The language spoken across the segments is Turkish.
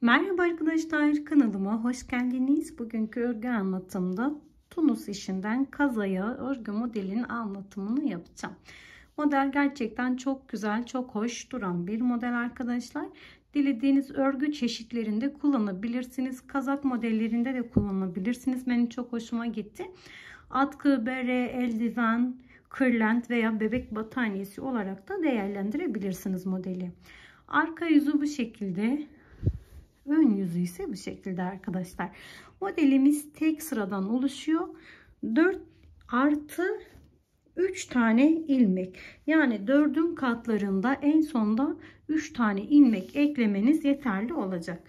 Merhaba arkadaşlar, kanalıma hoş geldiniz. Bugünkü örgü anlatımda Tunus işinden kazaya örgü modelinin anlatımını yapacağım. Model gerçekten çok güzel, çok hoş duran bir model arkadaşlar. Dilediğiniz örgü çeşitlerinde kullanabilirsiniz. Kazak modellerinde de kullanabilirsiniz. Benim çok hoşuma gitti. Atkı, bere, eldiven, kırlent veya bebek battaniyesi olarak da değerlendirebilirsiniz modeli. Arka yüzü bu şekilde. Ön yüzü ise bu şekilde arkadaşlar. Modelimiz tek sıradan oluşuyor. 4 artı 3 tane ilmek. Yani 4'ün katlarında en sonda 3 tane ilmek eklemeniz yeterli olacak.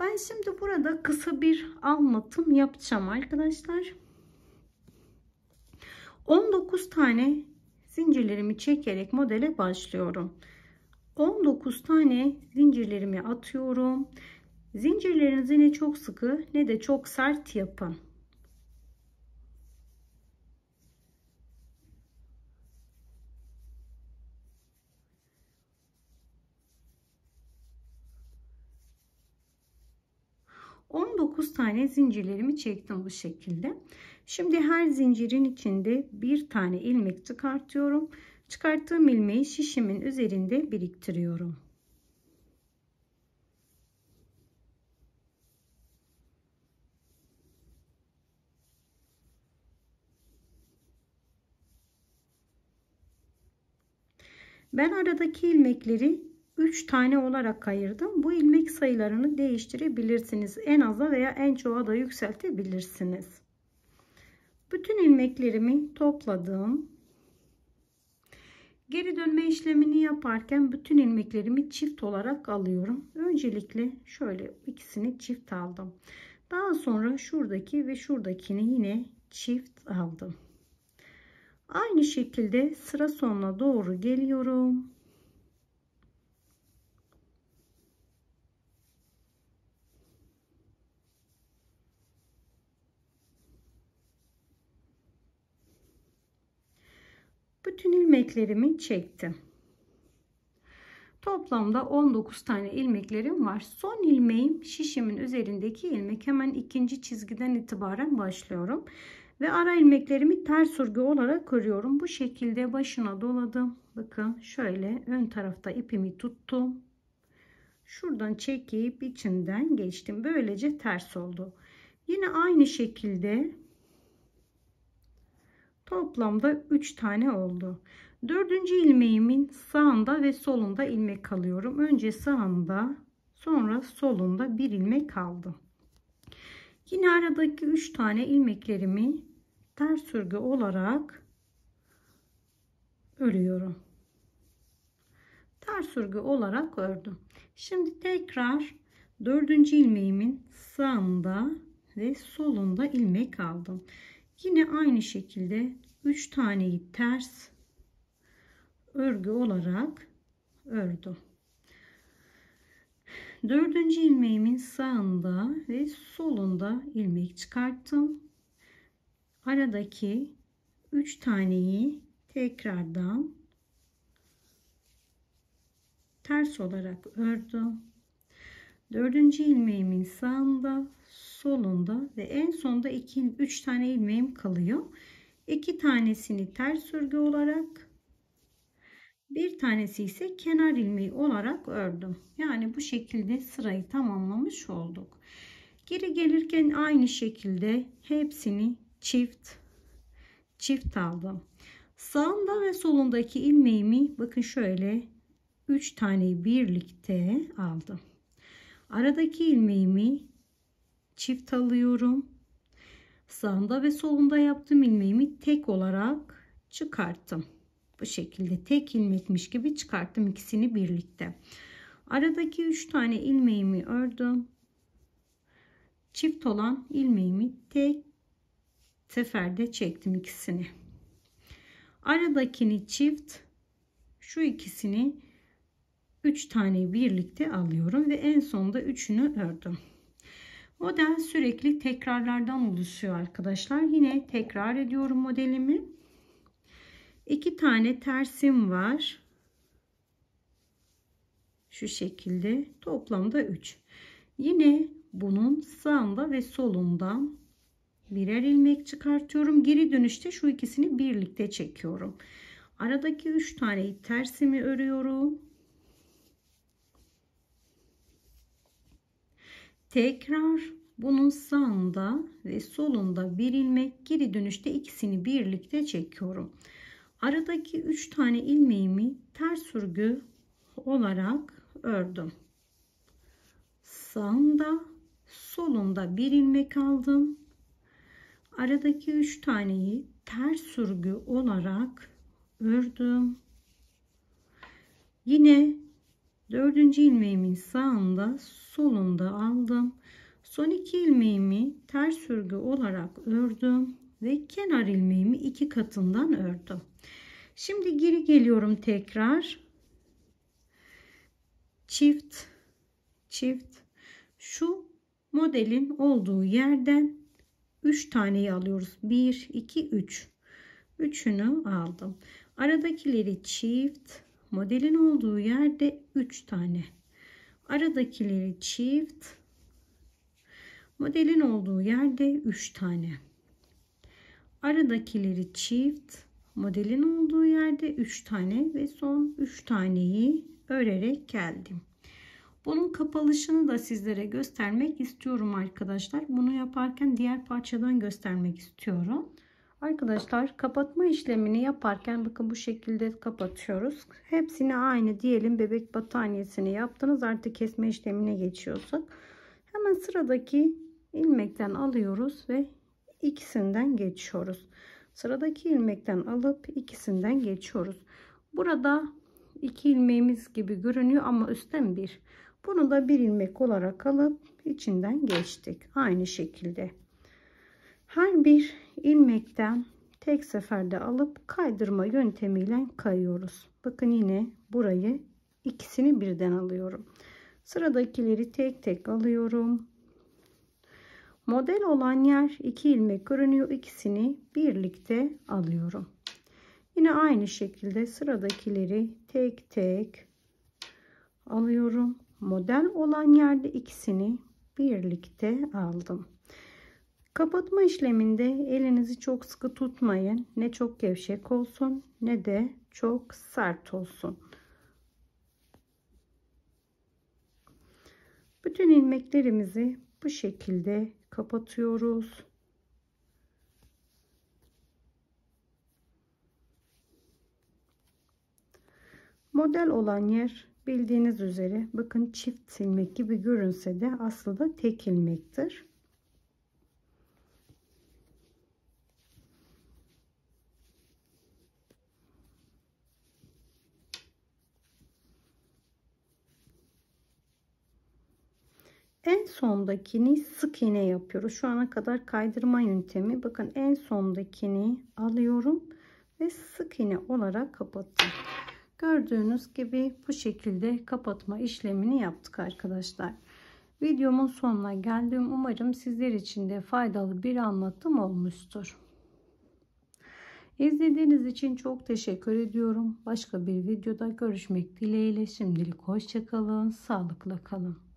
Ben şimdi burada kısa bir anlatım yapacağım arkadaşlar. 19 tane zincirlerimi çekerek modele başlıyorum. 19 tane zincirlerimi atıyorum. Zincirlerinizi ne çok sıkı ne de çok sert yapın. ...19 tane zincirlerimi çektim bu şekilde. Şimdi her zincirin içinde bir tane ilmek çıkartıyorum. Çıkarttığım ilmeği şişimin üzerinde biriktiriyorum. Ben aradaki ilmekleri 3 tane olarak ayırdım. Bu ilmek sayılarını değiştirebilirsiniz. En aza veya en çoğa da yükseltebilirsiniz. Bütün ilmeklerimi topladım. Geri dönme işlemini yaparken bütün ilmeklerimi çift olarak alıyorum. Öncelikle şöyle ikisini çift aldım. Daha sonra şuradaki ve şuradakini yine çift aldım. Aynı şekilde sıra sonuna doğru geliyorum. Bütün ilmeklerimi çektim. Toplamda 19 tane ilmeklerim var. Son ilmeğim şişimin üzerindeki ilmek. Hemen ikinci çizgiden itibaren başlıyorum. Ve ara ilmeklerimi ters örgü olarak örüyorum. Bu şekilde başına doladım. Bakın şöyle ön tarafta ipimi tuttum. Şuradan çekip içinden geçtim. Böylece ters oldu. Yine aynı şekilde toplamda 3 tane oldu. Dördüncü ilmeğimin sağında ve solunda ilmek alıyorum. Önce sağında, sonra solunda bir ilmek aldım. Yine aradaki 3 tane ilmeklerimi ters örgü olarak örüyorum. Ters örgü olarak ördüm. Şimdi tekrar dördüncü ilmeğimin sağında ve solunda ilmek aldım. Yine aynı şekilde 3 taneyi ters örgü olarak ördüm. Dördüncü ilmeğimin sağında ve solunda ilmek çıkarttım. Aradaki 3 taneyi tekrardan ters olarak ördüm. Dördüncü ilmeğimin sağında, solunda ve en sonda 3 tane ilmeğim kalıyor. 2 tanesini ters örgü olarak, bir tanesi ise kenar ilmeği olarak ördüm. Yani bu şekilde sırayı tamamlamış olduk. Geri gelirken aynı şekilde hepsini çift aldım. Sağında ve solundaki ilmeğimi bakın şöyle 3 tane birlikte aldım. Aradaki ilmeğimi çift alıyorum. Sağında ve solunda yaptığım ilmeğimi tek olarak çıkarttım. Bu şekilde tek ilmekmiş gibi çıkarttım ikisini birlikte. Aradaki 3 tane ilmeğimi ördüm. Çift olan ilmeğimi tek seferde çektim ikisini. Aradakini çift, şu ikisini 3 tane birlikte alıyorum ve en sonunda üçünü ördüm. Model sürekli tekrarlardan oluşuyor arkadaşlar. Yine tekrar ediyorum modelimi. 2 tane tersim var. Şu şekilde toplamda 3. Yine bunun sağında ve solundan birer ilmek çıkartıyorum. Geri dönüşte şu ikisini birlikte çekiyorum. Aradaki 3 taneyi tersimi örüyorum. Tekrar bunun sağında ve solunda bir ilmek, geri dönüşte ikisini birlikte çekiyorum. Aradaki 3 tane ilmeğimi ters örgü olarak ördüm. Sağında, solunda bir ilmek aldım. Aradaki 3 taneyi ters örgü olarak ördüm. Yine 4. ilmeğimin sağında, solunda aldım. Son 2 ilmeğimi ters örgü olarak ördüm ve kenar ilmeğimi 2 katından ördüm. Şimdi geri geliyorum tekrar. Çift çift, şu modelin olduğu yerden 3 taneyi alıyoruz. 1 2 3. Üçünü aldım. Aradakileri çift, modelin olduğu yerde 3 tane. Aradakileri çift, modelin olduğu yerde 3 tane. Aradakileri çift, modelin olduğu yerde 3 tane ve son 3 taneyi örerek geldim. Bunun kapalışını da sizlere göstermek istiyorum arkadaşlar. Bunu yaparken diğer parçadan göstermek istiyorum. Arkadaşlar, kapatma işlemini yaparken bakın bu şekilde kapatıyoruz. Hepsini aynı diyelim, bebek battaniyesini yaptınız, artık kesme işlemine geçiyorsak hemen sıradaki ilmekten alıyoruz ve ikisinden geçiyoruz. Sıradaki ilmekten alıp ikisinden geçiyoruz. Burada 2 ilmeğimiz gibi görünüyor ama üstten bir. Bunu da bir ilmek olarak alıp içinden geçtik. Aynı şekilde her bir ilmekten tek seferde alıp kaydırma yöntemiyle kayıyoruz. Bakın yine burayı ikisini birden alıyorum. Sıradakileri tek tek alıyorum. Model olan yer 2 ilmek görünüyor. İkisini birlikte alıyorum. Yine aynı şekilde sıradakileri tek tek alıyorum. Model olan yerde ikisini birlikte aldım. Kapatma işleminde elinizi çok sıkı tutmayın. Ne çok gevşek olsun ne de çok sert olsun. Bütün ilmeklerimizi bu şekilde kapatıyoruz. Model olan yer bildiğiniz üzere bakın çift ilmek gibi görünse de aslında tek ilmektir. En sondakini sık iğne yapıyoruz. Şu ana kadar kaydırma yöntemi. Bakın en sondakini alıyorum ve sık iğne olarak kapattım. Gördüğünüz gibi bu şekilde kapatma işlemini yaptık arkadaşlar. Videomun sonuna geldim. Umarım sizler için de faydalı bir anlatım olmuştur. İzlediğiniz için çok teşekkür ediyorum. Başka bir videoda görüşmek dileğiyle. Şimdilik hoşça kalın, sağlıkla kalın.